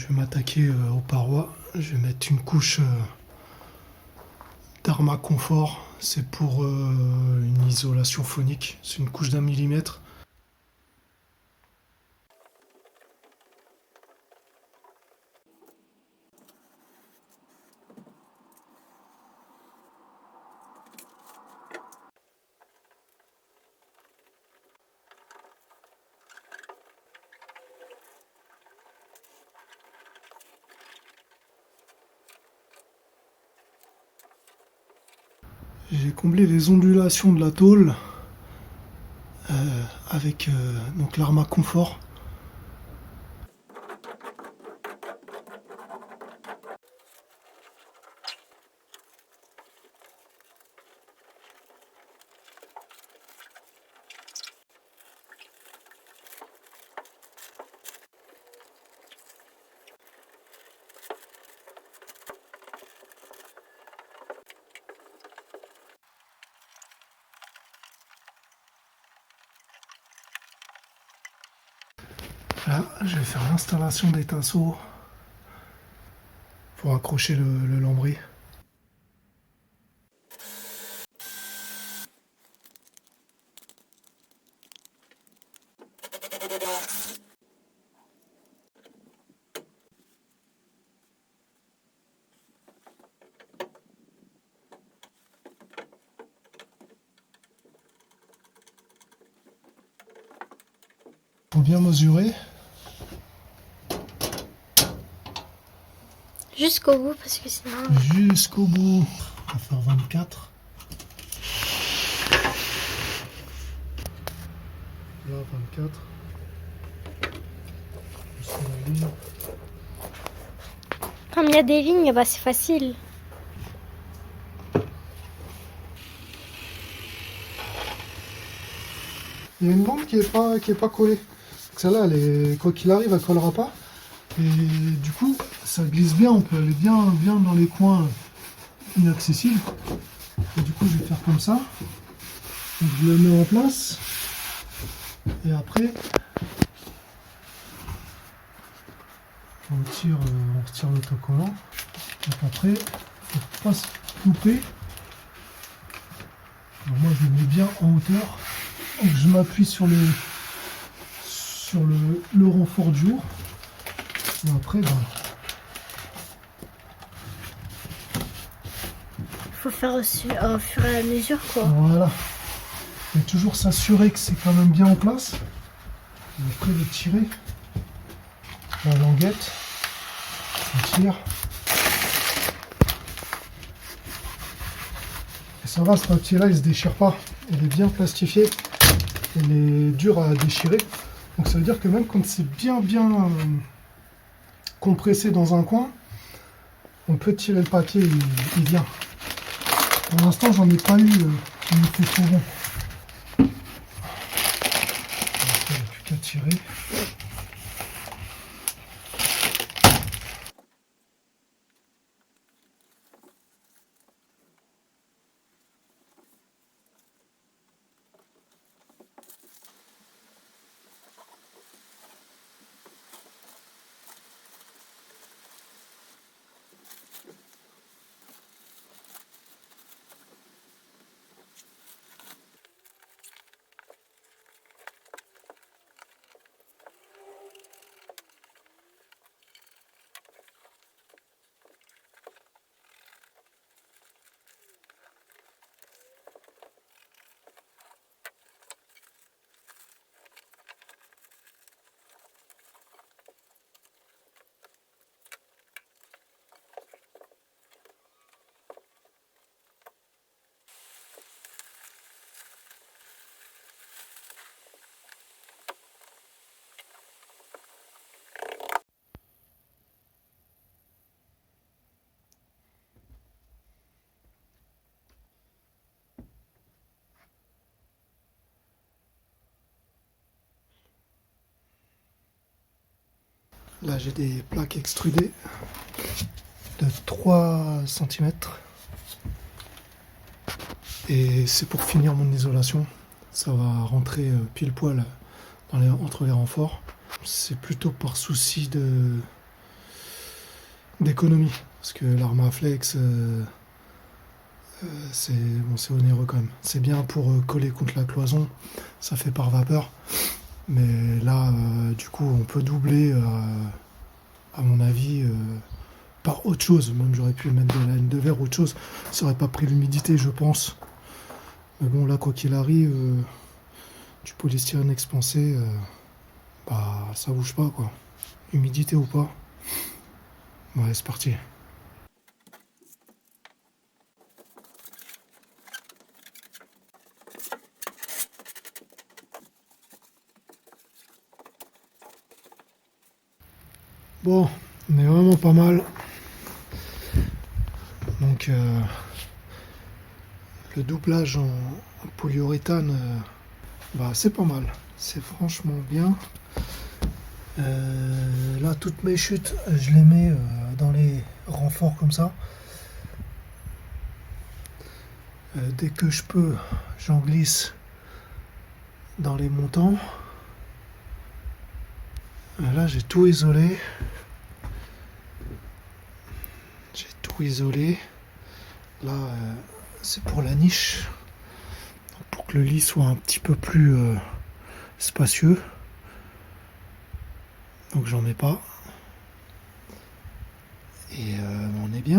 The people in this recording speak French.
je vais m'attaquer aux parois. Je vais mettre une couche d'Arma Confort. C'est pour une isolation phonique. C'est une couche d'1 millimètre. J'ai comblé les ondulations de la tôle avec donc l'Arma Confort. Là, je vais faire l'installation des tasseaux pour accrocher le lambris. Faut bien mesurer. Jusqu'au bout, parce que sinon... Jusqu'au bout. On va faire 24. Là, 24. Jusqu'à la ligne. Comme il y a des lignes, bah c'est facile. Il y a une bande qui est pas collée. Celle-là, quoi qu'il arrive, elle collera pas. Et du coup, ça glisse bien, on peut aller bien dans les coins inaccessibles. Et du coup, je vais faire comme ça. Donc, je le mets en place. Et après, on retire l'autocollant. Donc après, il ne faut pas se couper. Alors moi, je le mets bien en hauteur. Donc, je m'appuie sur le renfort du haut. Et après, ben, Faut faire au fur et à mesure, quoi. voilà. Et toujours s'assurer que c'est quand même bien en place. Et après, de tirer la languette. On tire. Et ça va, ce papier-là, il se déchire pas. Il est bien plastifié. Il est dur à déchirer. Donc ça veut dire que même quand c'est bien compressé dans un coin, on peut tirer le papier, il vient. Pour l'instant, j'en ai pas eu qui me fait trop bon. Il n'y a plus qu'à tirer. Là, j'ai des plaques extrudées de 3 cm. Et c'est pour finir mon isolation. Ça va rentrer pile poil entre les renforts. C'est plutôt par souci d'économie. Parce que l'Armaflex, c'est bon, c'est onéreux quand même. C'est bien pour coller contre la cloison, ça fait par vapeur. Mais là, du coup, on peut doubler, à mon avis, par autre chose. Même j'aurais pu mettre de la laine de verre, autre chose. Ça aurait pas pris l'humidité, je pense. Mais bon, là, quoi qu'il arrive, du polystyrène expansé, bah, ça bouge pas, quoi. Humidité ou pas. Ouais, c'est parti. Bon, on est vraiment pas mal. Donc, le doublage en polyuréthane, bah, c'est pas mal. C'est franchement bien. Là, toutes mes chutes, je les mets dans les renforts comme ça. Dès que je peux, j'en glisse dans les montants. Là, j'ai tout isolé. J'ai tout isolé. Là, c'est pour la niche. Pour que le lit soit un petit peu plus spacieux. Donc, j'en mets pas. Et on est bien.